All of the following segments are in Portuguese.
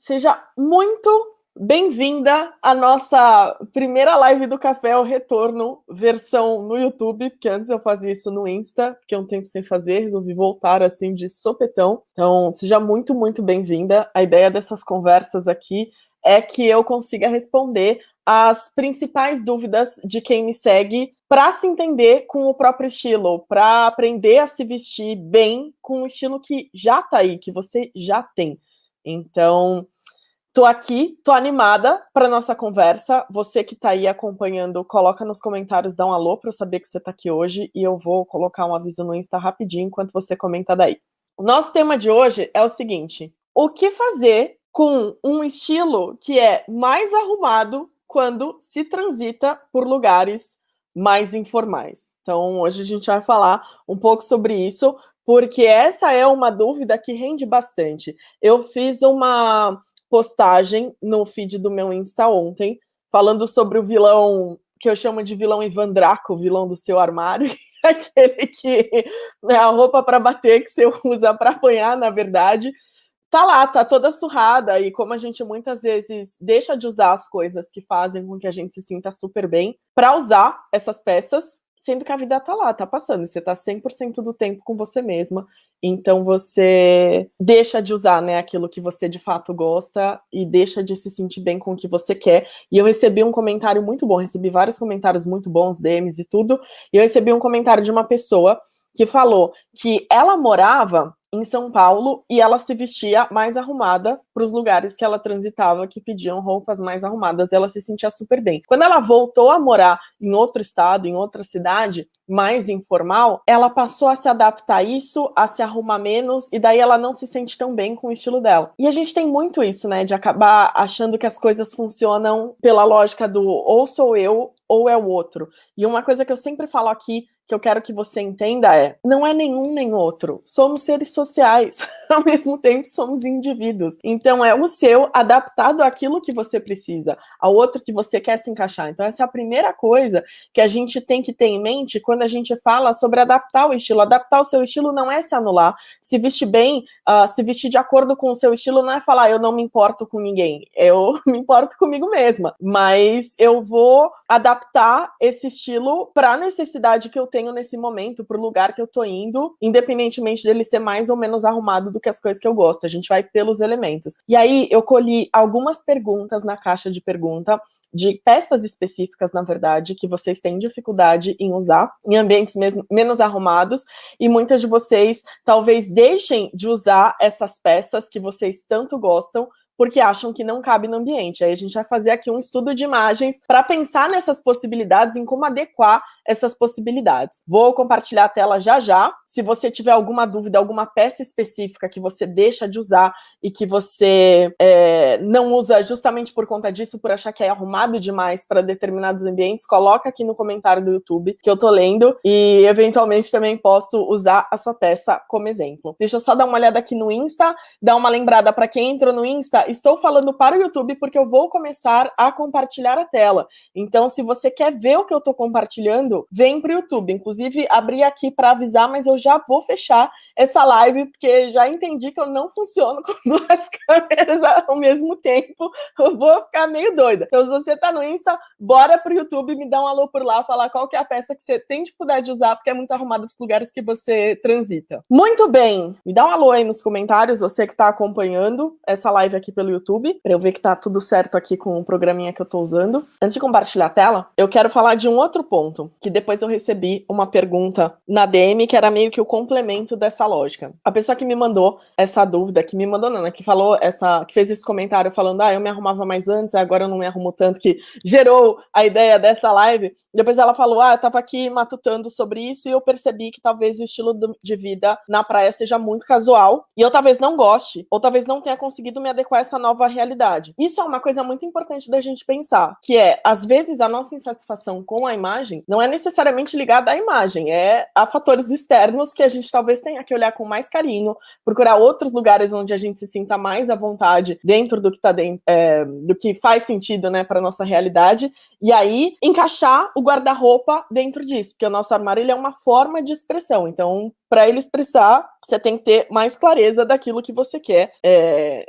Seja muito bem-vinda à nossa primeira live do Café, o retorno, versão no YouTube, porque antes eu fazia isso no Insta, fiquei um tempo sem fazer, resolvi voltar assim de sopetão. Então, seja muito bem-vinda. A ideia dessas conversas aqui é que eu consiga responder as principais dúvidas de quem me segue para se entender com o próprio estilo, para aprender a se vestir bem com o estilo que já está aí, que você já tem. Então, tô aqui, tô animada para nossa conversa. Você que tá aí acompanhando, coloca nos comentários, dá um alô para eu saber que você tá aqui hoje e eu vou colocar um aviso no Insta rapidinho enquanto você comenta daí. O nosso tema de hoje é o seguinte: o que fazer com um estilo que é mais arrumado quando se transita por lugares mais informais? Então, hoje a gente vai falar um pouco sobre isso, porque essa é uma dúvida que rende bastante. Eu fiz uma postagem no feed do meu Insta ontem, falando sobre o vilão, que eu chamo de vilão Ivan Draco, o vilão do seu armário, aquele que é a roupa para bater que você usa para apanhar, na verdade. Tá lá, tá toda surrada, e como a gente muitas vezes deixa de usar as coisas que fazem com que a gente se sinta super bem, para usar essas peças, sendo que a vida tá lá, tá passando, você tá 100% do tempo com você mesma, então você deixa de usar, né, aquilo que você de fato gosta e deixa de se sentir bem com o que você quer. E eu recebi um comentário muito bom, recebi vários comentários muito bons, DMs e tudo, e eu recebi um comentário de uma pessoa que falou que ela morava em São Paulo e ela se vestia mais arrumada para os lugares que ela transitava, que pediam roupas mais arrumadas, e ela se sentia super bem. Quando ela voltou a morar em outro estado, em outra cidade, mais informal, ela passou a se adaptar a isso, a se arrumar menos, e daí ela não se sente tão bem com o estilo dela. E a gente tem muito isso, né, de acabar achando que as coisas funcionam pela lógica do ou sou eu ou é o outro. E uma coisa que eu sempre falo aqui, que eu quero que você entenda é, não é nenhum nem outro. Somos seres sociais, ao mesmo tempo somos indivíduos. Então é o seu adaptado àquilo que você precisa, ao outro que você quer se encaixar. Então essa é a primeira coisa que a gente tem que ter em mente quando a gente fala sobre adaptar o estilo. Adaptar o seu estilo não é se anular. Se vestir bem, se vestir de acordo com o seu estilo não é falar eu não me importo com ninguém, eu me importo comigo mesma. Mas eu vou adaptar esse estilo para a necessidade que eu tenho nesse momento, para o lugar que eu tô indo, independentemente dele ser mais ou menos arrumado do que as coisas que eu gosto. A gente vai pelos elementos. E aí eu colhi algumas perguntas na caixa de pergunta, de peças específicas, na verdade, que vocês têm dificuldade em usar em ambientes menos arrumados, e muitas de vocês talvez deixem de usar essas peças que vocês tanto gostam, porque acham que não cabe no ambiente. Aí a gente vai fazer aqui um estudo de imagens para pensar nessas possibilidades, em como adequar essas possibilidades. Vou compartilhar a tela já. Se você tiver alguma dúvida, alguma peça específica que você deixa de usar e que você não usa justamente por conta disso, por achar que é arrumado demais para determinados ambientes, coloca aqui no comentário do YouTube, que eu tô lendo, e eventualmente também posso usar a sua peça como exemplo. Deixa eu só dar uma olhada aqui no Insta, dar uma lembrada para quem entrou no Insta, estou falando para o YouTube porque eu vou começar a compartilhar a tela. Então, se você quer ver o que eu tô compartilhando, vem pro YouTube. Inclusive, abri aqui para avisar, mas eu já vou fechar essa live, porque já entendi que eu não funciono com duas câmeras ao mesmo tempo. Eu vou ficar meio doida. Então, se você tá no Insta, bora pro YouTube, me dá um alô por lá, falar qual que é a peça que você tem dificuldade de usar, porque é muito arrumada pros lugares que você transita. Muito bem! Me dá um alô aí nos comentários, você que tá acompanhando essa live aqui pelo YouTube, pra eu ver que tá tudo certo aqui com o programinha que eu tô usando. Antes de compartilhar a tela, eu quero falar de um outro ponto, que depois eu recebi uma pergunta na DM que era meio que o complemento dessa lógica. A pessoa que me mandou essa dúvida, que me mandou não, né, que falou que fez esse comentário falando, eu me arrumava mais antes, agora eu não me arrumo tanto, que gerou a ideia dessa live. Depois ela falou, eu tava aqui matutando sobre isso e eu percebi que talvez o estilo de vida na praia seja muito casual e eu talvez não goste, ou talvez não tenha conseguido me adequar a essa nova realidade. Isso é uma coisa muito importante da gente pensar, que é, às vezes, a nossa insatisfação com a imagem não é necessariamente ligada à imagem, é a fatores externos que a gente talvez tenha que olhar com mais carinho, procurar outros lugares onde a gente se sinta mais à vontade dentro do que tá dentro, do que faz sentido, né, para nossa realidade, e aí encaixar o guarda-roupa dentro disso, porque o nosso armário ele é uma forma de expressão, então para ele expressar, você tem que ter mais clareza daquilo que você quer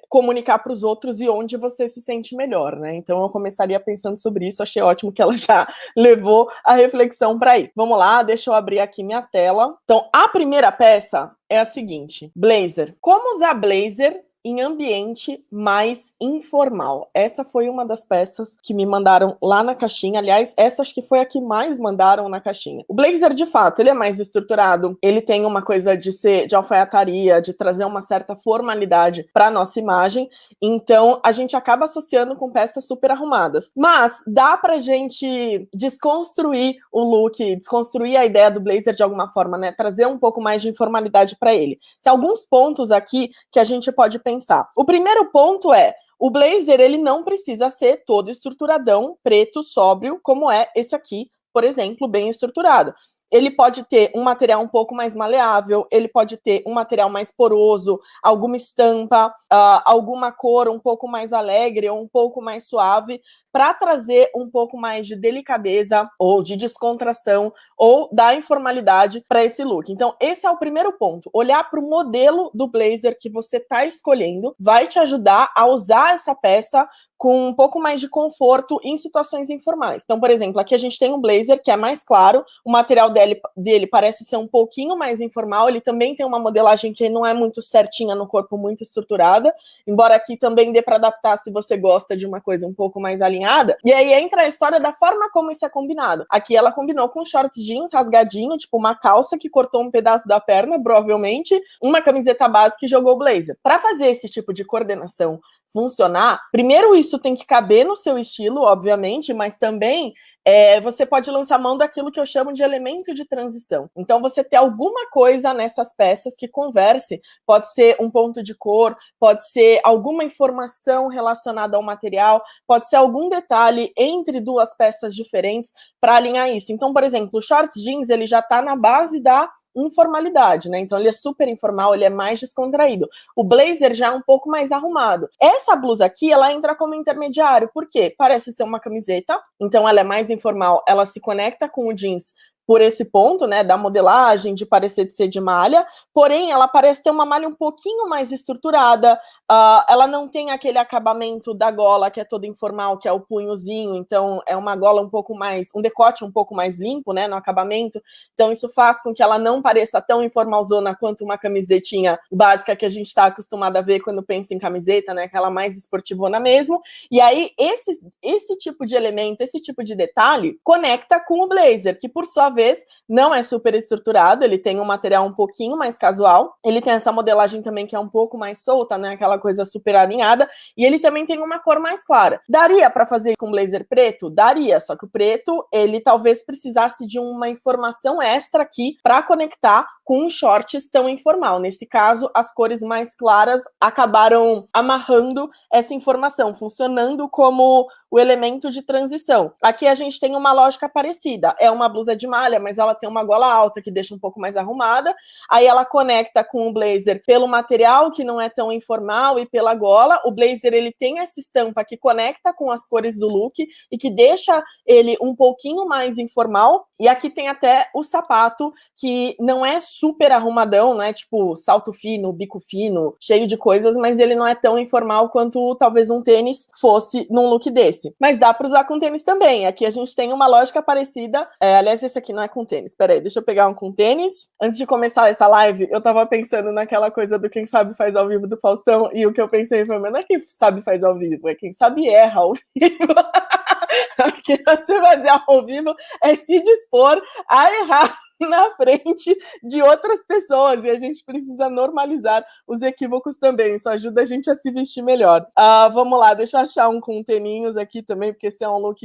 comunicar para os outros e onde você se sente melhor, né? Então eu começaria pensando sobre isso, achei ótimo que ela já levou a reflexão para aí. Vamos lá, deixa eu abrir aqui minha tela. Então, a primeira peça é a seguinte: blazer. Como usar blazer em ambiente mais informal? Essa foi uma das peças que me mandaram lá na caixinha. Aliás, essa acho que foi a que mais mandaram na caixinha. O blazer, de fato, ele é mais estruturado, ele tem uma coisa de ser de alfaiataria, de trazer uma certa formalidade para nossa imagem, então a gente acaba associando com peças super arrumadas. Mas dá pra gente desconstruir o look, desconstruir a ideia do blazer de alguma forma, né? Trazer um pouco mais de informalidade para ele. Tem alguns pontos aqui que a gente pode pensar. O primeiro ponto é: o blazer, ele não precisa ser todo estruturadão, preto, sóbrio, como é esse aqui, por exemplo, bem estruturado. Ele pode ter um material um pouco mais maleável, ele pode ter um material mais poroso, alguma estampa, alguma cor um pouco mais alegre ou um pouco mais suave, para trazer um pouco mais de delicadeza ou de descontração ou da informalidade para esse look. Então, esse é o primeiro ponto. Olhar para o modelo do blazer que você está escolhendo vai te ajudar a usar essa peça com um pouco mais de conforto em situações informais. Então, por exemplo, aqui a gente tem um blazer que é mais claro, o material dele parece ser um pouquinho mais informal, ele também tem uma modelagem que não é muito certinha no corpo, muito estruturada, embora aqui também dê para adaptar se você gosta de uma coisa um pouco mais alinhada. E aí entra a história da forma como isso é combinado. Aqui ela combinou com shorts jeans rasgadinho, tipo uma calça que cortou um pedaço da perna, provavelmente, uma camiseta básica e jogou o blazer. Para fazer esse tipo de coordenação funcionar, primeiro isso tem que caber no seu estilo, obviamente, mas também você pode lançar mão daquilo que eu chamo de elemento de transição. Então, você ter alguma coisa nessas peças que converse, pode ser um ponto de cor, pode ser alguma informação relacionada ao material, pode ser algum detalhe entre duas peças diferentes para alinhar isso. Então, por exemplo, o short jeans, ele já está na base da informalidade, né? Então ele é super informal, ele é mais descontraído. O blazer já é um pouco mais arrumado. Essa blusa aqui, ela entra como intermediário, por quê? Parece ser uma camiseta, então ela é mais informal, ela se conecta com o jeans por esse ponto, né, da modelagem, de parecer ser de malha, porém ela parece ter uma malha um pouquinho mais estruturada, ela não tem aquele acabamento da gola que é todo informal, que é o punhozinho, então é uma gola um pouco mais, um decote um pouco mais limpo, né, no acabamento, então isso faz com que ela não pareça tão informalzona quanto uma camisetinha básica que a gente está acostumado a ver quando pensa em camiseta, né, aquela mais esportivona mesmo, e aí esse tipo de elemento, esse tipo de detalhe, conecta com o blazer, que por sua vez não é super estruturado, ele tem um material um pouquinho mais casual, ele tem essa modelagem também que é um pouco mais solta, né, aquela coisa super alinhada, e ele também tem uma cor mais clara. Daria para fazer isso com blazer preto? Daria, só que o preto, ele talvez precisasse de uma informação extra aqui para conectar com um shorts tão informal. Nesse caso, as cores mais claras acabaram amarrando essa informação, funcionando como o elemento de transição. Aqui a gente tem uma lógica parecida, é uma blusa de malha, mas ela tem uma gola alta que deixa um pouco mais arrumada, aí ela conecta com o blazer pelo material que não é tão informal e pela gola. O blazer, ele tem essa estampa que conecta com as cores do look e que deixa ele um pouquinho mais informal, e aqui tem até o sapato que não é super arrumadão, né, tipo salto fino, bico fino, cheio de coisas, mas ele não é tão informal quanto talvez um tênis fosse num look desse. Mas dá para usar com tênis também. Aqui a gente tem uma lógica parecida. Aliás, esse aqui não é com tênis. Peraí, deixa eu pegar um com tênis. Antes de começar essa live, eu tava pensando naquela coisa do quem sabe faz ao vivo do Faustão, e o que eu pensei foi, mas não é quem sabe faz ao vivo, é quem sabe erra ao vivo. Porque você fazer ao vivo é se dispor a errar na frente de outras pessoas, e a gente precisa normalizar os equívocos também, isso ajuda a gente a se vestir melhor. Vamos lá, deixa eu achar um com teninhos aqui também, porque esse é um look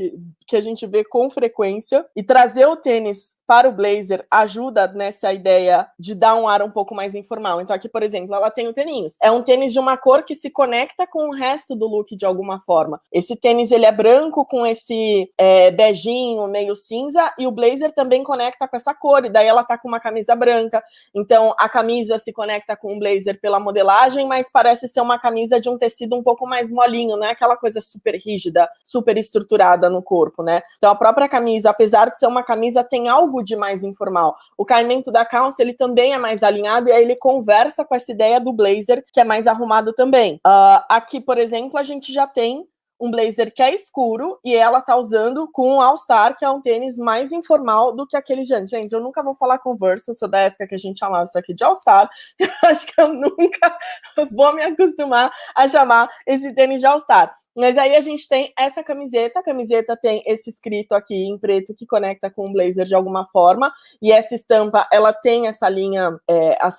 que a gente vê com frequência, e trazer o tênis para o blazer ajuda nessa ideia de dar um ar um pouco mais informal. Então aqui, por exemplo, ela tem o teninhos. É um tênis de uma cor que se conecta com o resto do look de alguma forma. Esse tênis, ele é branco com esse beijinho meio cinza, e o blazer também conecta com essa cor, e daí ela tá com uma camisa branca. Então a camisa se conecta com o blazer pela modelagem, mas parece ser uma camisa de um tecido um pouco mais molinho, não é aquela coisa super rígida, super estruturada no corpo, né? Então a própria camisa, apesar de ser uma camisa, tem algo algo de mais informal. O caimento da calça, ele também é mais alinhado e aí ele conversa com essa ideia do blazer, que é mais arrumado também. Aqui, por exemplo, a gente já tem um blazer que é escuro e ela tá usando com o All Star, que é um tênis mais informal do que aquele de antes. Gente, eu nunca vou falar Converse, eu sou da época que a gente chamava isso aqui de All Star. Acho que eu nunca vou me acostumar a chamar esse tênis de All Star. Mas aí a gente tem essa camiseta, a camiseta tem esse escrito aqui em preto que conecta com o blazer de alguma forma, e essa estampa, ela tem essa linha,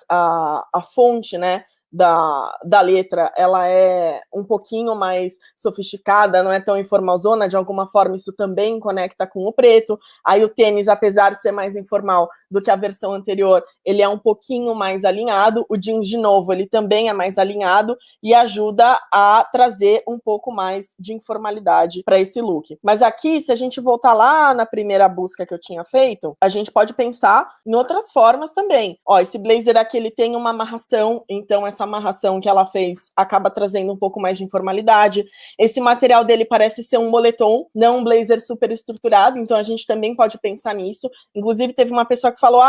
a fonte, né, da letra, ela é um pouquinho mais sofisticada, não é tão informalzona, de alguma forma isso também conecta com o preto. Aí o tênis, apesar de ser mais informal do que a versão anterior, ele é um pouquinho mais alinhado. O jeans, de novo, ele também é mais alinhado e ajuda a trazer um pouco mais de informalidade para esse look. Mas aqui, se a gente voltar lá na primeira busca que eu tinha feito, a gente pode pensar em outras formas também. Ó, esse blazer aqui, ele tem uma amarração, então essa amarração que ela fez acaba trazendo um pouco mais de informalidade. Esse material dele parece ser um moletom, não um blazer super estruturado, então a gente também pode pensar nisso. Inclusive, teve uma pessoa que falou,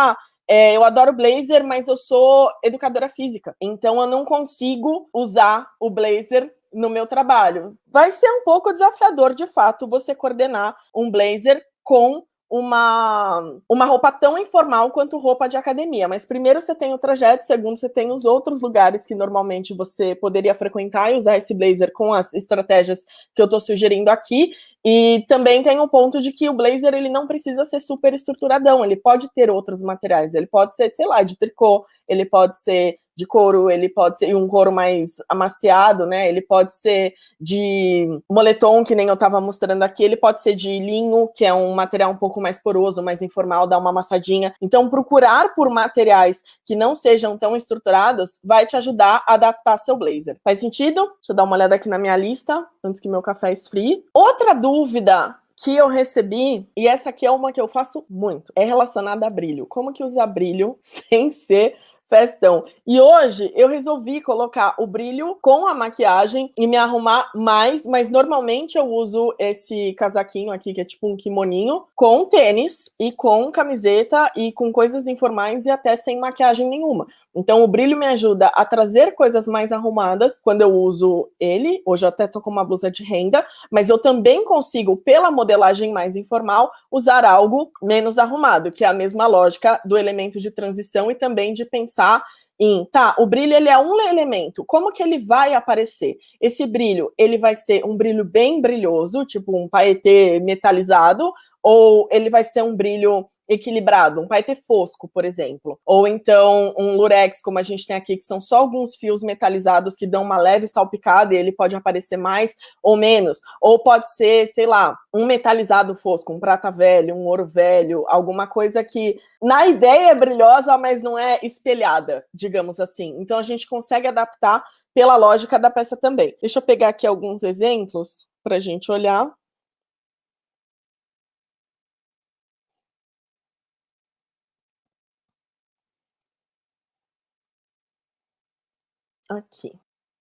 eu adoro blazer, mas eu sou educadora física, então eu não consigo usar o blazer no meu trabalho. Vai ser um pouco desafiador, de fato, você coordenar um blazer com uma roupa tão informal quanto roupa de academia, mas primeiro você tem o trajeto, segundo você tem os outros lugares que normalmente você poderia frequentar e usar esse blazer com as estratégias que eu estou sugerindo aqui, e também tem o ponto de que o blazer, ele não precisa ser super estruturadão, ele pode ter outros materiais, ele pode ser, sei lá, de tricô, ele pode ser de couro, ele pode ser um couro mais amaciado, né? Ele pode ser de moletom, que nem eu estava mostrando aqui, ele pode ser de linho, que é um material um pouco mais poroso, mais informal, dá uma amassadinha. Então, procurar por materiais que não sejam tão estruturados vai te ajudar a adaptar seu blazer. Faz sentido? Deixa eu dar uma olhada aqui na minha lista, antes que meu café esfrie. Outra dúvida que eu recebi, e essa aqui é uma que eu faço muito, é relacionada a brilho. Como que usar brilho sem ser festão? E hoje eu resolvi colocar o brilho com a maquiagem e me arrumar mais, mas normalmente eu uso esse casaquinho aqui, que é tipo um kimoninho, com tênis e com camiseta e com coisas informais e até sem maquiagem nenhuma. Então o brilho me ajuda a trazer coisas mais arrumadas quando eu uso ele. Hoje eu até tô com uma blusa de renda, mas eu também consigo, pela modelagem mais informal, usar algo menos arrumado, que é a mesma lógica do elemento de transição e também de pensar em, o brilho, ele é um elemento, como que ele vai aparecer? Esse brilho, ele vai ser um brilho bem brilhoso, tipo um paetê metalizado, ou ele vai ser um brilho equilibrado, um paetê fosco, por exemplo, ou então um lurex, como a gente tem aqui, que são só alguns fios metalizados que dão uma leve salpicada e ele pode aparecer mais ou menos, ou pode ser, sei lá, um metalizado fosco, um prata velho, um ouro velho, alguma coisa que na ideia é brilhosa, mas não é espelhada, digamos assim. Então a gente consegue adaptar pela lógica da peça também. Deixa eu pegar aqui alguns exemplos para a gente olhar. Aqui.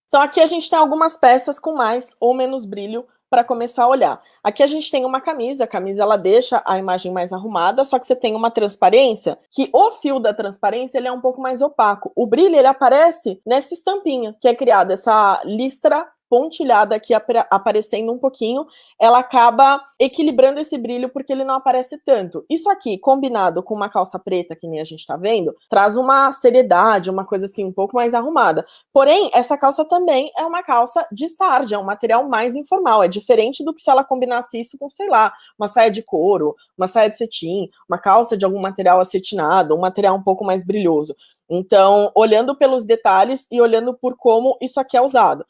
Então, aqui a gente tem algumas peças com mais ou menos brilho para começar a olhar. Aqui a gente tem uma camisa, a camisa ela deixa a imagem mais arrumada, só que você tem uma transparência, que o fio da transparência ele é um pouco mais opaco. O brilho ele aparece nessa estampinha que é criada, essa listra pontilhada aqui aparecendo um pouquinho, ela acaba equilibrando esse brilho porque ele não aparece tanto. Isso aqui, combinado com uma calça preta, que nem a gente tá vendo, traz uma seriedade, uma coisa assim, um pouco mais arrumada. Porém, essa calça também é uma calça de sarja, é um material mais informal, é diferente do que se ela combinasse isso com, sei lá, uma saia de couro, uma saia de cetim, uma calça de algum material acetinado, um material um pouco mais brilhoso. Então, olhando pelos detalhes e olhando por como isso aqui é usado.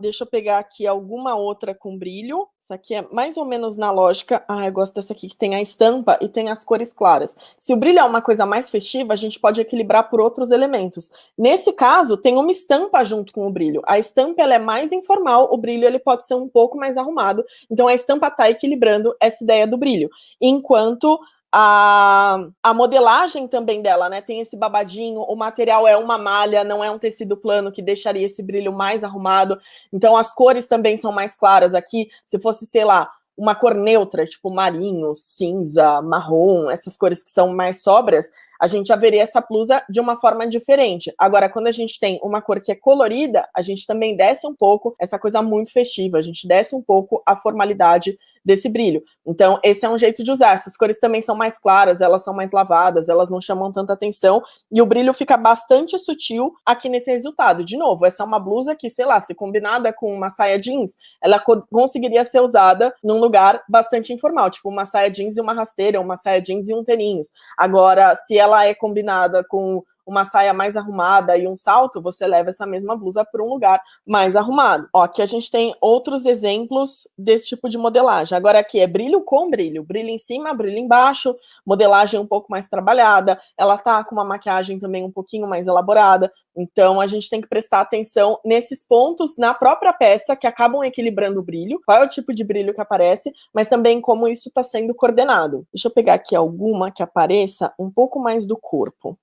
Deixa eu pegar aqui alguma outra com brilho. Isso aqui é mais ou menos na lógica. Eu gosto dessa aqui que tem a estampa e tem as cores claras. Se o brilho é uma coisa mais festiva, a gente pode equilibrar por outros elementos. Nesse caso, tem uma estampa junto com o brilho. A estampa ela é mais informal, o brilho ele pode ser um pouco mais arrumado. Então, a estampa está equilibrando essa ideia do brilho. Enquanto a modelagem também dela, né? Tem esse babadinho, o material é uma malha, não é um tecido plano que deixaria esse brilho mais arrumado. Então as cores também são mais claras aqui. Se fosse, sei lá, uma cor neutra, tipo marinho, cinza, marrom, essas cores que são mais sóbrias, a gente já veria essa blusa de uma forma diferente. Agora, quando a gente tem uma cor que é colorida, a gente também desce um pouco essa coisa muito festiva, a gente desce um pouco a formalidade desse brilho. Então, esse é um jeito de usar. Essas cores também são mais claras, elas são mais lavadas, elas não chamam tanta atenção, e o brilho fica bastante sutil aqui nesse resultado. De novo, essa é uma blusa que, sei lá, se combinada com uma saia jeans, ela conseguiria ser usada num lugar bastante informal, tipo uma saia jeans e uma rasteira, uma saia jeans e um tênis. Agora, se ela é combinada com uma saia mais arrumada e um salto, você leva essa mesma blusa para um lugar mais arrumado. Ó, aqui a gente tem outros exemplos desse tipo de modelagem. Agora aqui é brilho com brilho. Brilho em cima, brilho embaixo, modelagem um pouco mais trabalhada. Ela tá com uma maquiagem também um pouquinho mais elaborada. Então, a gente tem que prestar atenção nesses pontos na própria peça que acabam equilibrando o brilho, qual é o tipo de brilho que aparece, mas também como isso está sendo coordenado. Deixa eu pegar aqui alguma que apareça um pouco mais do corpo.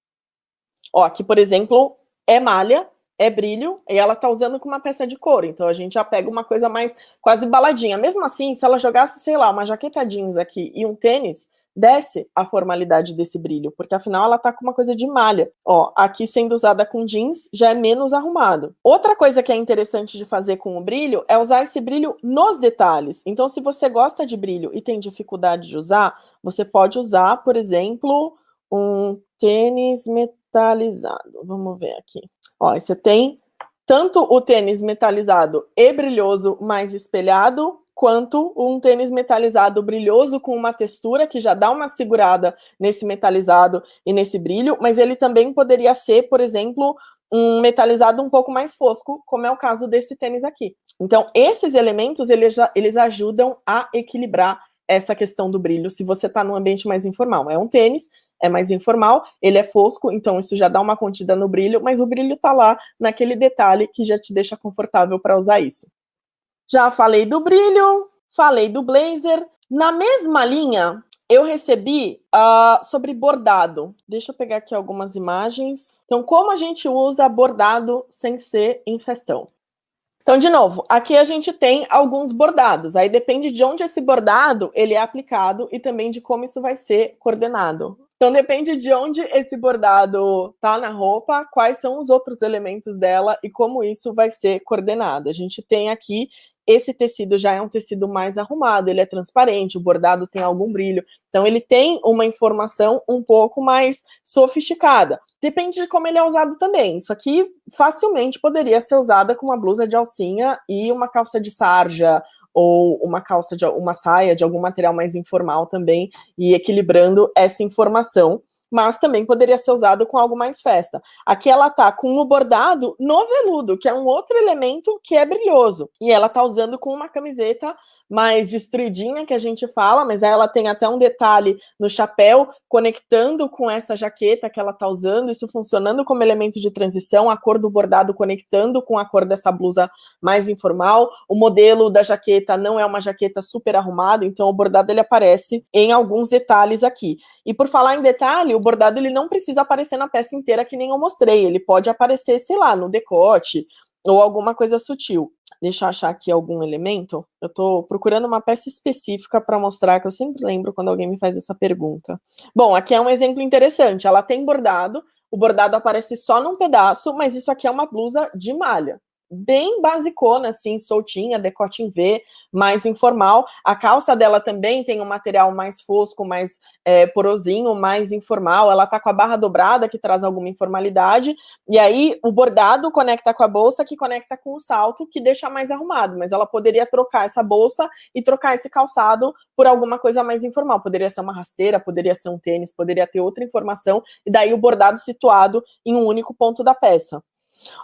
Ó, aqui, por exemplo, é malha, é brilho, e ela tá usando com uma peça de couro. Então, a gente já pega uma coisa mais quase baladinha. Mesmo assim, se ela jogasse, sei lá, uma jaqueta jeans aqui e um tênis, desce a formalidade desse brilho, porque afinal ela tá com uma coisa de malha. Ó, aqui sendo usada com jeans, já é menos arrumado. Outra coisa que é interessante de fazer com o brilho é usar esse brilho nos detalhes. Então, se você gosta de brilho e tem dificuldade de usar, você pode usar, por exemplo, um tênis metalizado. Vamos ver aqui. Ó, você tem tanto o tênis metalizado e brilhoso mais espelhado, quanto um tênis metalizado brilhoso com uma textura que já dá uma segurada nesse metalizado e nesse brilho, mas ele também poderia ser, por exemplo, um metalizado um pouco mais fosco, como é o caso desse tênis aqui. Então, esses elementos, eles ajudam a equilibrar essa questão do brilho, se você está num ambiente mais informal. É um tênis, é mais informal, ele é fosco, então isso já dá uma contida no brilho, mas o brilho está lá naquele detalhe que já te deixa confortável para usar isso. Já falei do brilho, falei do blazer. Na mesma linha, eu recebi sobre bordado. Deixa eu pegar aqui algumas imagens. Então, como a gente usa bordado sem ser em festão? Então, de novo, aqui a gente tem alguns bordados. Aí depende de onde esse bordado ele é aplicado e também de como isso vai ser coordenado. Então, depende de onde esse bordado tá na roupa, quais são os outros elementos dela e como isso vai ser coordenado. A gente tem aqui, esse tecido já é um tecido mais arrumado, ele é transparente, o bordado tem algum brilho. Então, ele tem uma informação um pouco mais sofisticada. Depende de como ele é usado também. Isso aqui facilmente poderia ser usada com uma blusa de alcinha e uma calça de sarja, ou uma saia de algum material mais informal também, e equilibrando essa informação, mas também poderia ser usado com algo mais festa. Aqui ela tá com o bordado no veludo, que é um outro elemento que é brilhoso, e ela tá usando com uma camiseta mais destruidinha, que a gente fala, mas aí ela tem até um detalhe no chapéu, conectando com essa jaqueta que ela tá usando, isso funcionando como elemento de transição, a cor do bordado conectando com a cor dessa blusa mais informal. O modelo da jaqueta não é uma jaqueta super arrumada, então o bordado ele aparece em alguns detalhes aqui. E por falar em detalhe, o bordado ele não precisa aparecer na peça inteira que nem eu mostrei, ele pode aparecer, sei lá, no decote ou alguma coisa sutil. Deixa eu achar aqui algum elemento. Eu tô procurando uma peça específica para mostrar, que eu sempre lembro quando alguém me faz essa pergunta. Bom, aqui é um exemplo interessante. Ela tem bordado, o bordado aparece só num pedaço, mas isso aqui é uma blusa de malha. Bem basicona, assim, soltinha, decote em V, mais informal. A calça dela também tem um material mais fosco, mais porosinho, mais informal. Ela tá com a barra dobrada, que traz alguma informalidade. E aí, o bordado conecta com a bolsa, que conecta com o salto, que deixa mais arrumado. Mas ela poderia trocar essa bolsa e trocar esse calçado por alguma coisa mais informal. Poderia ser uma rasteira, poderia ser um tênis, poderia ter outra informação. E daí, o bordado situado em um único ponto da peça.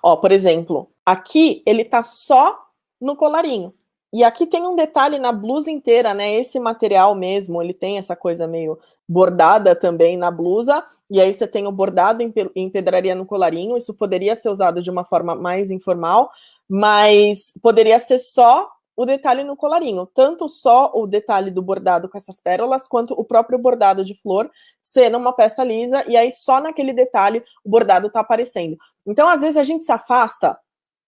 Ó, por exemplo, aqui ele tá só no colarinho. E aqui tem um detalhe na blusa inteira, né? Esse material mesmo, ele tem essa coisa meio bordada também na blusa. E aí você tem o bordado em pedraria no colarinho. Isso poderia ser usado de uma forma mais informal, mas poderia ser só o detalhe no colarinho. Tanto só o detalhe do bordado com essas pérolas, quanto o próprio bordado de flor sendo uma peça lisa. E aí só naquele detalhe o bordado tá aparecendo. Então, às vezes, a gente se afasta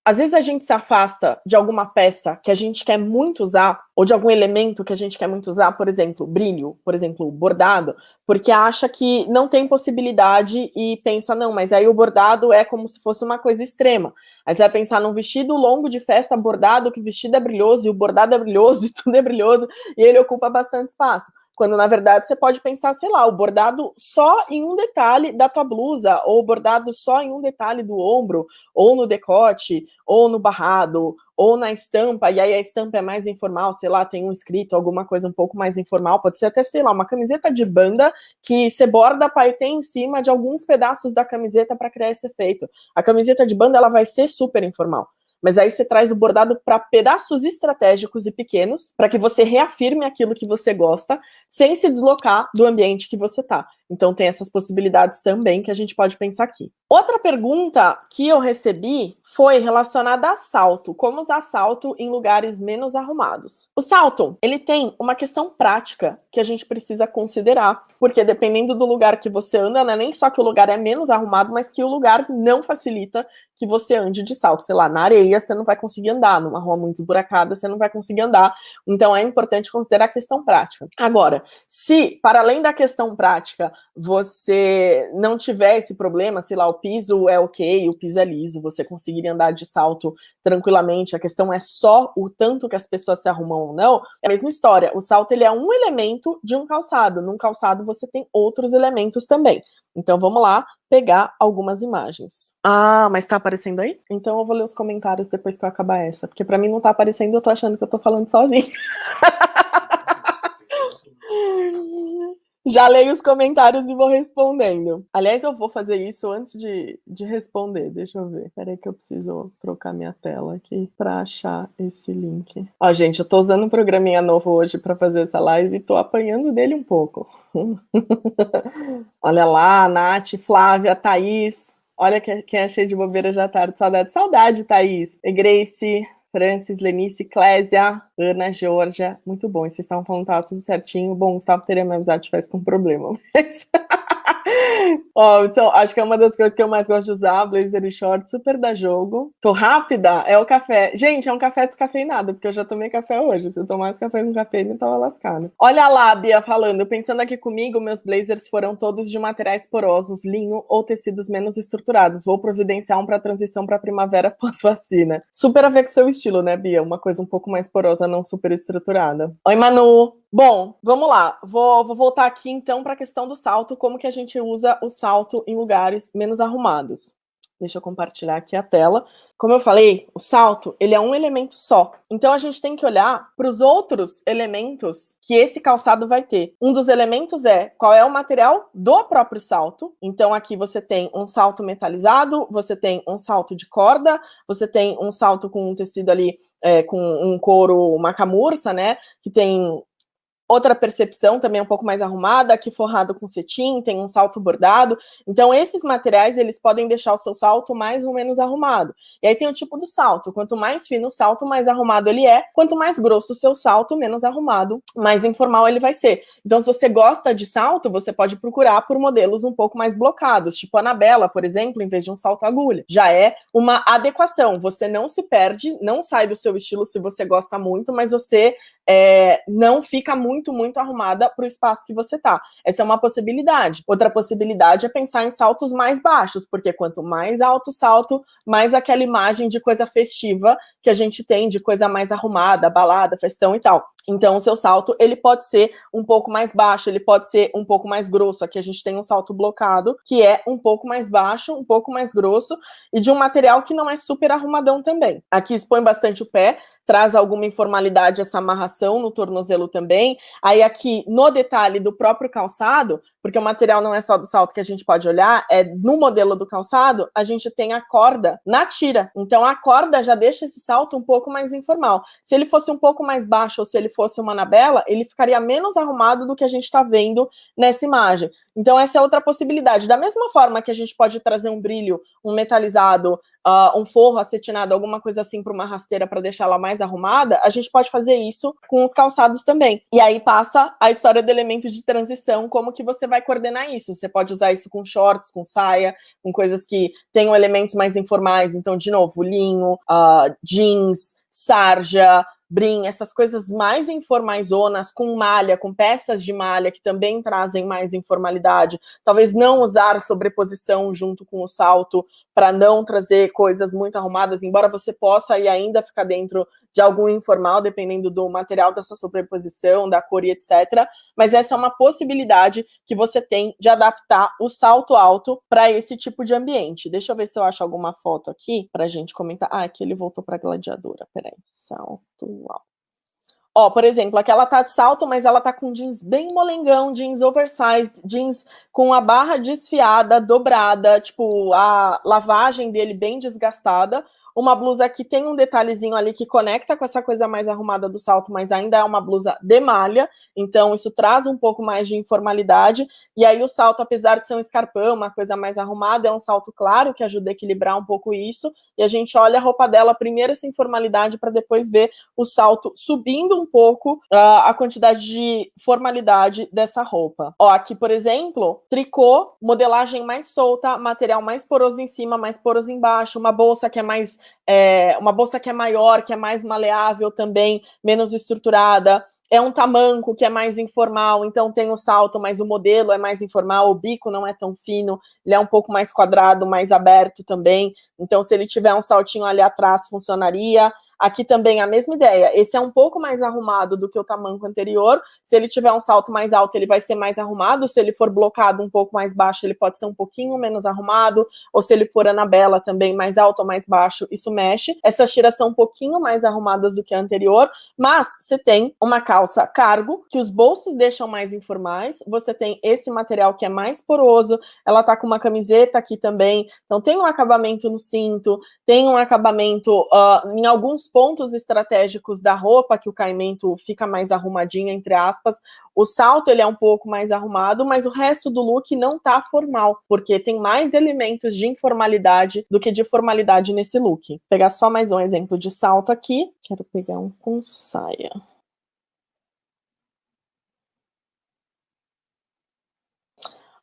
às vezes a gente se afasta de alguma peça que a gente quer muito usar, ou de algum elemento que a gente quer muito usar, por exemplo, brilho, por exemplo, bordado, porque acha que não tem possibilidade e pensa, não, mas aí o bordado é como se fosse uma coisa extrema. Aí você vai pensar num vestido longo de festa bordado, que o vestido é brilhoso, e o bordado é brilhoso, e tudo é brilhoso, e ele ocupa bastante espaço. Quando, na verdade, você pode pensar, sei lá, o bordado só em um detalhe da tua blusa, ou o bordado só em um detalhe do ombro, ou no decote, ou no barrado, ou na estampa, e aí a estampa é mais informal, sei lá, tem um escrito, alguma coisa um pouco mais informal, pode ser até, sei lá, uma camiseta de banda que você borda paetê em cima de alguns pedaços da camiseta para criar esse efeito. A camiseta de banda, ela vai ser super informal. Mas aí você traz o bordado para pedaços estratégicos e pequenos, para que você reafirme aquilo que você gosta, sem se deslocar do ambiente que você está. Então tem essas possibilidades também que a gente pode pensar aqui. Outra pergunta que eu recebi foi relacionada a salto. Como usar salto em lugares menos arrumados? O salto, ele tem uma questão prática que a gente precisa considerar, porque dependendo do lugar que você anda, não é nem só que o lugar é menos arrumado, mas que o lugar não facilita que você ande de salto. Sei lá, na areia você não vai conseguir andar, numa rua muito esburacada você não vai conseguir andar. Então é importante considerar a questão prática. Agora, se, para além da questão prática, você não tiver esse problema, sei lá, o piso é ok, o piso é liso, você conseguiria andar de salto tranquilamente, a questão é só o tanto que as pessoas se arrumam ou não, é a mesma história. O salto, ele é um elemento de um calçado. Num calçado você tem outros elementos também. Então vamos lá pegar algumas imagens. Ah, mas tá aparecendo aí? Então eu vou ler os comentários depois que eu acabar essa, porque pra mim não tá aparecendo, eu tô achando que eu tô falando sozinho. Já leio os comentários e vou respondendo. Aliás, eu vou fazer isso antes de responder. Deixa eu ver. Peraí que eu preciso trocar minha tela aqui pra achar esse link. Ó, gente, eu tô usando um programinha novo hoje pra fazer essa live e tô apanhando dele um pouco. Olha lá, Nath, Flávia, Thaís. Olha quem achei de bobeira já tarde. Saudade, Thaís. E Grace, Francis, Lenice, Clésia, Ana, Georgia. Muito bom. E vocês estavam falando que tava tudo certinho. Bom, Gustavo teria minha amizade se tivesse com problema. Mas... Ó, acho que é uma das coisas que eu mais gosto de usar, blazer e short, super dá jogo. Tô rápida, é o café. Gente, é um café descafeinado, porque eu já tomei café hoje. Se eu tomasse café com cafeína, eu tava lascada. Olha a Lábia falando, pensando aqui comigo, meus blazers foram todos de materiais porosos, linho ou tecidos menos estruturados. Vou providenciar um para transição para primavera pós-vacina. Super a ver com o seu estilo, né, Bia? Uma coisa um pouco mais porosa, não super estruturada. Oi, Manu. Bom, vamos lá. Vou voltar aqui então para a questão do salto, como que a gente usa o salto em lugares menos arrumados. Deixa eu compartilhar aqui a tela. Como eu falei, o salto, ele é um elemento só. Então a gente tem que olhar para os outros elementos que esse calçado vai ter. Um dos elementos é qual é o material do próprio salto. Então aqui você tem um salto metalizado, você tem um salto de corda, você tem um salto com um tecido ali, com um couro, uma camurça, né? Que tem outra percepção também um pouco mais arrumada, aqui forrado com cetim, tem um salto bordado. Então, esses materiais, eles podem deixar o seu salto mais ou menos arrumado. E aí tem o tipo do salto. Quanto mais fino o salto, mais arrumado ele é. Quanto mais grosso o seu salto, menos arrumado, mais informal ele vai ser. Então, se você gosta de salto, você pode procurar por modelos um pouco mais blocados. Tipo a Anabela, por exemplo, em vez de um salto agulha. Já é uma adequação. Você não se perde, não sai do seu estilo se você gosta muito, mas você não fica muito arrumada para o espaço que você tá. Essa é uma possibilidade. Outra possibilidade é pensar em saltos mais baixos, porque quanto mais alto o salto, mais aquela imagem de coisa festiva que a gente tem, de coisa mais arrumada, balada, festão e tal. Então, o seu salto, ele pode ser um pouco mais baixo, ele pode ser um pouco mais grosso. Aqui a gente tem um salto blocado, que é um pouco mais baixo, um pouco mais grosso, e de um material que não é super arrumadão também. Aqui expõe bastante o pé, traz alguma informalidade essa amarração no tornozelo também. Aí aqui, no detalhe do próprio calçado, porque o material não é só do salto que a gente pode olhar, é no modelo do calçado, a gente tem a corda na tira. Então, a corda já deixa esse salto um pouco mais informal. Se ele fosse um pouco mais baixo ou se ele fosse uma Anabela, ele ficaria menos arrumado do que a gente está vendo nessa imagem. Então, essa é outra possibilidade. Da mesma forma que a gente pode trazer um brilho, um metalizado, um forro acetinado, alguma coisa assim para uma rasteira para deixar ela mais arrumada, a gente pode fazer isso com os calçados também. E aí passa a história do elemento de transição, como que você vai coordenar isso. Você pode usar isso com shorts, com saia, com coisas que tenham elementos mais informais. Então, de novo, linho, jeans, sarja, brim, essas coisas mais informaisonas, com malha, com peças de malha, que também trazem mais informalidade. Talvez não usar sobreposição junto com o salto, para não trazer coisas muito arrumadas, embora você possa e ainda ficar dentro de algum informal, dependendo do material dessa sobreposição, da cor e etc. Mas essa é uma possibilidade que você tem de adaptar o salto alto para esse tipo de ambiente. Deixa eu ver se eu acho alguma foto aqui para a gente comentar. Ah, aqui ele voltou para a gladiadora. Peraí, salto alto. Ó, por exemplo, aqui ela tá de salto, mas ela tá com jeans bem molengão, jeans oversized, jeans com a barra desfiada, dobrada, tipo, a lavagem dele bem desgastada. Uma blusa que tem um detalhezinho ali que conecta com essa coisa mais arrumada do salto, mas ainda é uma blusa de malha, então isso traz um pouco mais de informalidade. E aí o salto, apesar de ser um escarpão, uma coisa mais arrumada, é um salto claro, que ajuda a equilibrar um pouco isso. E a gente olha a roupa dela, primeiro essa informalidade, para depois ver o salto subindo um pouco a quantidade de formalidade dessa roupa. Ó, aqui, por exemplo, tricô, modelagem mais solta, material mais poroso em cima, mais poroso embaixo, uma bolsa que é mais uma bolsa que é maior, que é mais maleável também, menos estruturada. É um tamanco que é mais informal, então tem o salto, mas o modelo é mais informal, o bico não é tão fino, ele é um pouco mais quadrado, mais aberto também. Então, se ele tiver um saltinho ali atrás, funcionaria. Aqui também a mesma ideia. Esse é um pouco mais arrumado do que o tamanco anterior. Se ele tiver um salto mais alto, ele vai ser mais arrumado. Se ele for blocado um pouco mais baixo, ele pode ser um pouquinho menos arrumado. Ou se ele for Anabela também, mais alto ou mais baixo, isso mexe. Essas tiras são um pouquinho mais arrumadas do que a anterior. Mas você tem uma calça cargo, que os bolsos deixam mais informais. Você tem esse material que é mais poroso. Ela tá com uma camiseta aqui também. Então tem um acabamento no cinto, tem um acabamento em alguns pontos estratégicos da roupa, que o caimento fica mais arrumadinho, entre aspas. O salto, ele é um pouco mais arrumado, mas o resto do look não tá formal, porque tem mais elementos de informalidade do que de formalidade nesse look. Vou pegar só mais um exemplo de salto aqui. Quero pegar um com saia.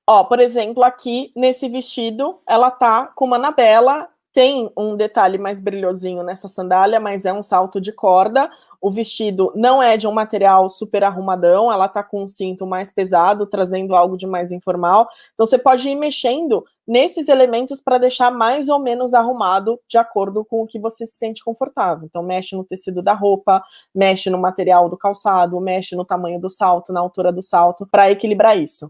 Ó, por exemplo, aqui nesse vestido, ela tá com uma Anabela. Tem um detalhe mais brilhosinho nessa sandália, mas é um salto de corda. O vestido não é de um material super arrumadão, ela tá com um cinto mais pesado, trazendo algo de mais informal. Então você pode ir mexendo nesses elementos para deixar mais ou menos arrumado de acordo com o que você se sente confortável. Então mexe no tecido da roupa, mexe no material do calçado, mexe no tamanho do salto, na altura do salto, para equilibrar isso.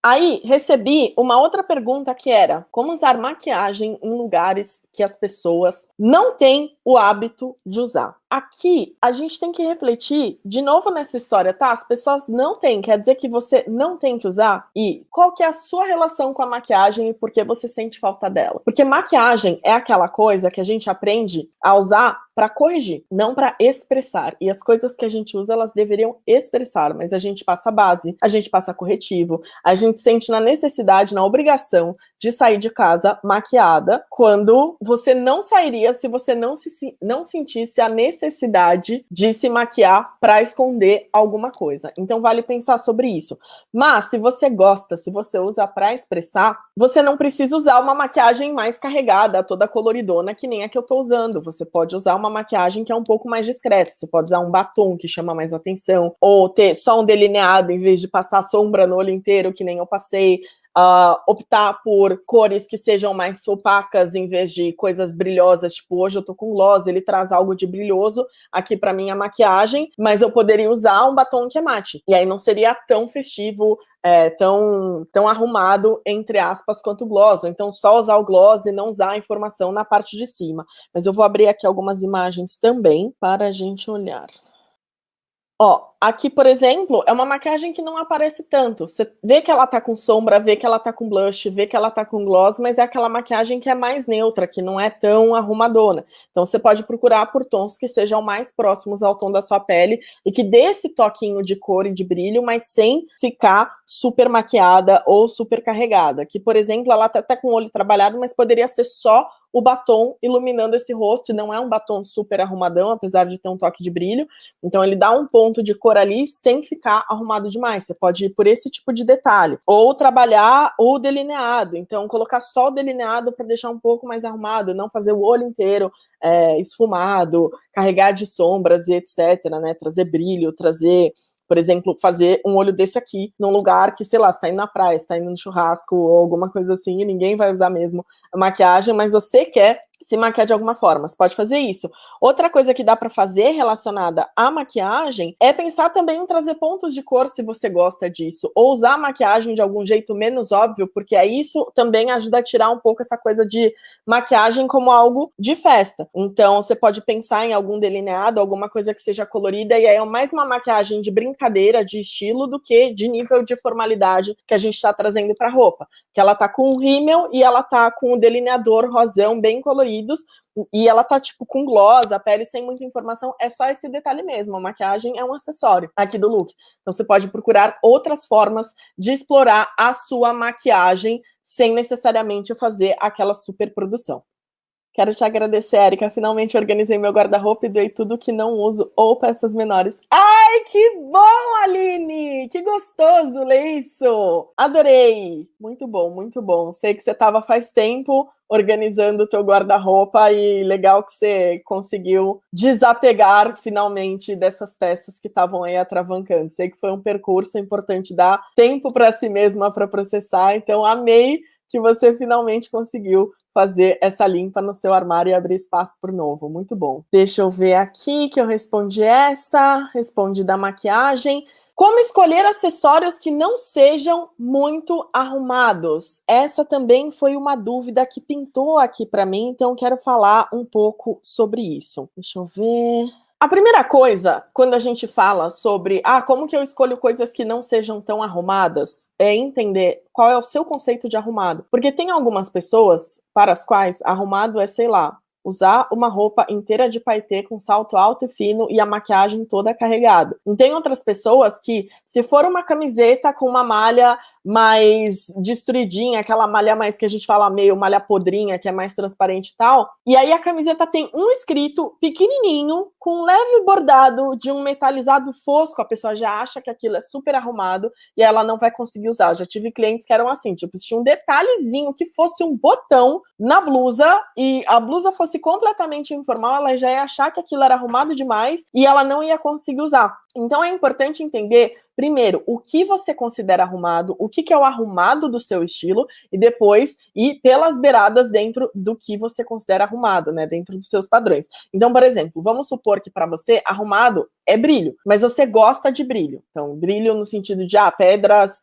Aí, recebi uma outra pergunta que era: como usar maquiagem em lugares que as pessoas não têm o hábito de usar? Aqui, a gente tem que refletir, de novo nessa história, tá? As pessoas não têm, quer dizer que você não tem que usar? E qual que é a sua relação com a maquiagem e por que você sente falta dela? Porque maquiagem é aquela coisa que a gente aprende a usar para corrigir, não para expressar. E as coisas que a gente usa, elas deveriam expressar, mas a gente passa base, a gente passa corretivo, a gente sente na necessidade, na obrigação de sair de casa maquiada, quando você não sairia se você não sentisse a necessidade de se maquiar para esconder alguma coisa. Então vale pensar sobre isso. Mas se você gosta, se você usa para expressar, você não precisa usar uma maquiagem mais carregada, toda coloridona, que nem a que eu tô usando. Você pode usar uma maquiagem que é um pouco mais discreta. Você pode usar um batom que chama mais atenção, ou ter só um delineado em vez de passar sombra no olho inteiro, que nem eu passei. Optar por cores que sejam mais opacas em vez de coisas brilhosas, tipo hoje eu tô com gloss, ele traz algo de brilhoso aqui pra minha maquiagem, mas eu poderia usar um batom que é mate, e aí não seria tão festivo, tão arrumado, entre aspas, quanto o gloss, ou então só usar o gloss e não usar a informação na parte de cima. Mas eu vou abrir aqui algumas imagens também para a gente olhar. Ó, Aqui, por exemplo, é uma maquiagem que não aparece tanto. Você vê que ela tá com sombra, vê que ela tá com blush, vê que ela tá com gloss, mas é aquela maquiagem que é mais neutra, que não é tão arrumadona. Então, você pode procurar por tons que sejam mais próximos ao tom da sua pele e que dê esse toquinho de cor e de brilho, mas sem ficar super maquiada ou super carregada. Que, por exemplo, ela tá até com o olho trabalhado, mas poderia ser só o batom iluminando esse rosto, e não é um batom super arrumadão, apesar de ter um toque de brilho. Então ele dá um ponto de cor ali sem ficar arrumado demais. Você pode ir por esse tipo de detalhe. Ou trabalhar o delineado. Então colocar só o delineado para deixar um pouco mais arrumado, não fazer o olho inteiro esfumado, carregar de sombras e etc, né? Trazer brilho, trazer... Por exemplo, fazer um olho desse aqui num lugar que, sei lá, você tá indo na praia, você tá indo no churrasco ou alguma coisa assim, e ninguém vai usar mesmo a maquiagem, mas você quer se maquiar de alguma forma, você pode fazer isso. Outra coisa que dá para fazer relacionada à maquiagem é pensar também em trazer pontos de cor, se você gosta disso, ou usar a maquiagem de algum jeito menos óbvio, porque aí isso também ajuda a tirar um pouco essa coisa de maquiagem como algo de festa. Então, você pode pensar em algum delineado, alguma coisa que seja colorida, e aí é mais uma maquiagem de brincadeira, de estilo, do que de nível de formalidade que a gente está trazendo para a roupa. Que ela tá com um rímel e ela tá com o delineador rosão bem coloridos, e ela tá, tipo, com gloss, a pele sem muita informação, é só esse detalhe mesmo, a maquiagem é um acessório aqui do look. Então você pode procurar outras formas de explorar a sua maquiagem sem necessariamente fazer aquela super produção. Quero te agradecer, Érica. Finalmente organizei meu guarda-roupa e doei tudo que não uso ou peças menores. Ai, que bom, Aline! Que gostoso ler isso! Adorei! Muito bom, muito bom. Sei que você estava faz tempo organizando o teu guarda-roupa e legal que você conseguiu desapegar finalmente dessas peças que estavam aí atravancando. Sei que foi um percurso importante, dar tempo para si mesma para processar, então amei que você finalmente conseguiu fazer essa limpa no seu armário e abrir espaço para o novo. Muito bom. Deixa eu ver aqui que eu respondi essa. Respondi da maquiagem. Como escolher acessórios que não sejam muito arrumados? Essa também foi uma dúvida que pintou aqui para mim, então quero falar um pouco sobre isso. Deixa eu ver... A primeira coisa, quando a gente fala sobre como que eu escolho coisas que não sejam tão arrumadas, é entender qual é o seu conceito de arrumado. Porque tem algumas pessoas para as quais arrumado é, sei lá, usar uma roupa inteira de paetê com salto alto e fino e a maquiagem toda carregada. E tem outras pessoas que, se for uma camiseta com uma malha mais destruidinha, aquela malha mais que a gente fala meio malha podrinha, que é mais transparente e tal, e aí a camiseta tem um escrito pequenininho, com um leve bordado de um metalizado fosco, a pessoa já acha que aquilo é super arrumado e ela não vai conseguir usar. Eu já tive clientes que eram assim, tipo, se tinha um detalhezinho que fosse um botão na blusa e a blusa fosse completamente informal, ela já ia achar que aquilo era arrumado demais e ela não ia conseguir usar. Então é importante entender, primeiro, o que você considera arrumado, o que é o arrumado do seu estilo, e depois ir pelas beiradas dentro do que você considera arrumado, né? Dentro dos seus padrões. Então, por exemplo, vamos supor que para você arrumado é brilho, mas você gosta de brilho. Então, brilho no sentido de pedras,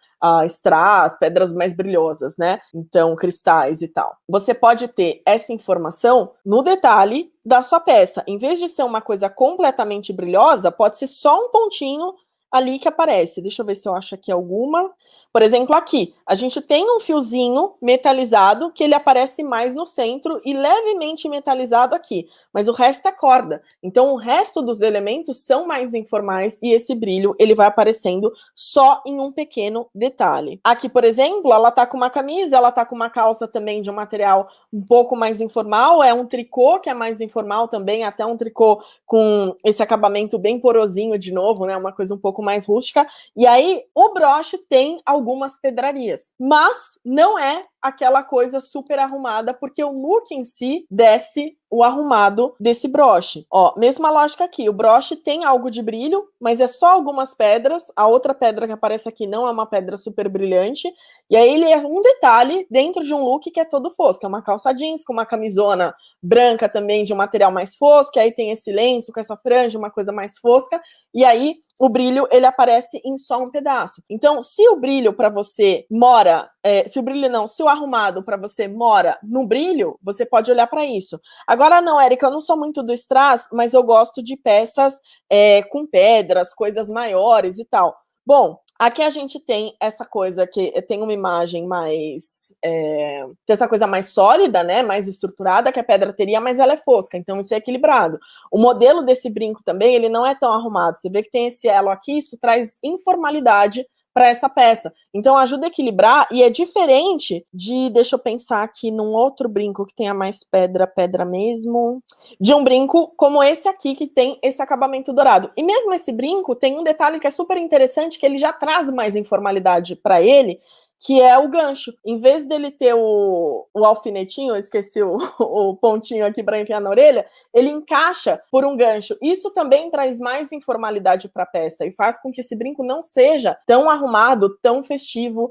strass, pedras mais brilhosas, né? Então, cristais e tal. Você pode ter essa informação no detalhe da sua peça. Em vez de ser uma coisa completamente brilhosa, pode ser só um pontinho ali que aparece. Deixa eu ver se eu acho aqui alguma. Por exemplo, aqui, a gente tem um fiozinho metalizado que ele aparece mais no centro e levemente metalizado aqui, mas o resto é corda. Então, o resto dos elementos são mais informais e esse brilho, ele vai aparecendo só em um pequeno detalhe. Aqui, por exemplo, ela tá com uma camisa, ela tá com uma calça também de um material um pouco mais informal, é um tricô que é mais informal também, até um tricô com esse acabamento bem porosinho de novo, né, uma coisa um pouco mais rústica, e aí o broche tem algumas pedrarias, mas não é aquela coisa super arrumada, porque o look em si desce o arrumado desse broche. Ó, mesma lógica aqui, o broche tem algo de brilho, mas é só algumas pedras, a outra pedra que aparece aqui não é uma pedra super brilhante, e aí ele é um detalhe dentro de um look que é todo fosco, é uma calça jeans com uma camisona branca também de um material mais fosco, e aí tem esse lenço com essa franja, uma coisa mais fosca, e aí o brilho ele aparece em só um pedaço. Então, se o brilho para você mora, se o arrumado para você mora no brilho, você pode olhar para isso. Agora, não, Érica, eu não sou muito do strass, mas eu gosto de peças com pedras, coisas maiores e tal. Bom, aqui a gente tem essa coisa que tem uma imagem mais... tem essa coisa mais sólida, né? Mais estruturada que a pedra teria, mas ela é fosca, então isso é equilibrado. O modelo desse brinco também, ele não é tão arrumado. Você vê que tem esse elo aqui, isso traz informalidade para essa peça. Então ajuda a equilibrar e é diferente de, deixa eu pensar aqui num outro brinco que tenha mais pedra mesmo, de um brinco como esse aqui que tem esse acabamento dourado. E mesmo esse brinco tem um detalhe que é super interessante, que ele já traz mais informalidade para ele, que é o gancho. Em vez dele ter o alfinetinho, eu esqueci o pontinho aqui para enfiar na orelha, ele encaixa por um gancho. Isso também traz mais informalidade para a peça e faz com que esse brinco não seja tão arrumado, tão festivo,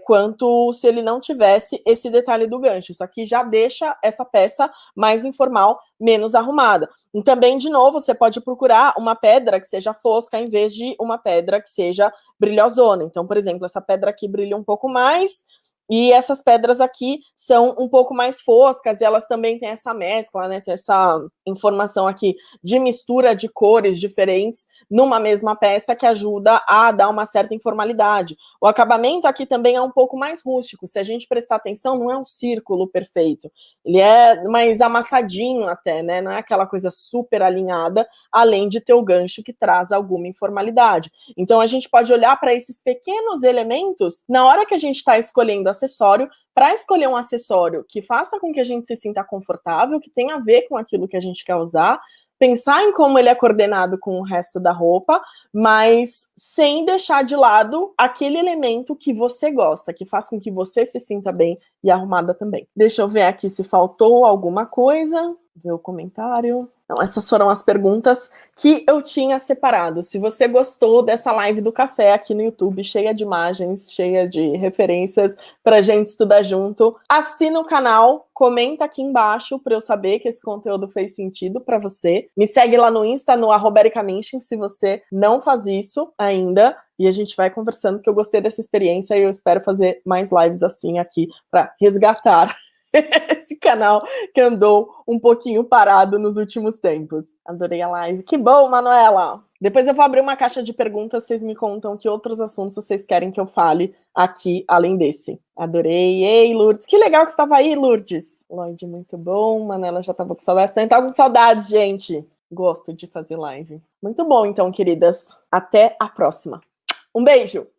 quanto se ele não tivesse esse detalhe do gancho. Isso aqui já deixa essa peça mais informal, menos arrumada. E também, de novo, você pode procurar uma pedra que seja fosca em vez de uma pedra que seja brilhosona. Então, por exemplo, essa pedra aqui brilha um pouco mais, e essas pedras aqui são um pouco mais foscas, e elas também têm essa mescla, né? Tem essa informação aqui de mistura de cores diferentes numa mesma peça que ajuda a dar uma certa informalidade. O acabamento aqui também é um pouco mais rústico. Se a gente prestar atenção, não é um círculo perfeito. Ele é mais amassadinho até, né? Não é aquela coisa super alinhada, além de ter o gancho que traz alguma informalidade. Então, a gente pode olhar para esses pequenos elementos na hora que a gente está escolhendo acessório, para escolher um acessório que faça com que a gente se sinta confortável, que tenha a ver com aquilo que a gente quer usar, pensar em como ele é coordenado com o resto da roupa, mas sem deixar de lado aquele elemento que você gosta, que faz com que você se sinta bem e arrumada também. Deixa eu ver aqui se faltou alguma coisa. Ver o comentário. Não, essas foram as perguntas que eu tinha separado. Se você gostou dessa live do café aqui no YouTube, cheia de imagens, cheia de referências pra gente estudar junto, assina o canal, comenta aqui embaixo para eu saber que esse conteúdo fez sentido para você. Me segue lá no Insta, no @ericaminchin, se você não faz isso ainda. E a gente vai conversando, porque eu gostei dessa experiência e eu espero fazer mais lives assim aqui para resgatar esse canal que andou um pouquinho parado nos últimos tempos. Adorei a live. Que bom, Manuela! Depois eu vou abrir uma caixa de perguntas, vocês me contam que outros assuntos vocês querem que eu fale aqui, além desse. Adorei. Ei, Lourdes. Que legal que você estava aí, Lourdes. Lloyd, muito bom. Manuela já estava com saudades. Também estava com saudades, gente. Gosto de fazer live. Muito bom, então, queridas. Até a próxima. Um beijo!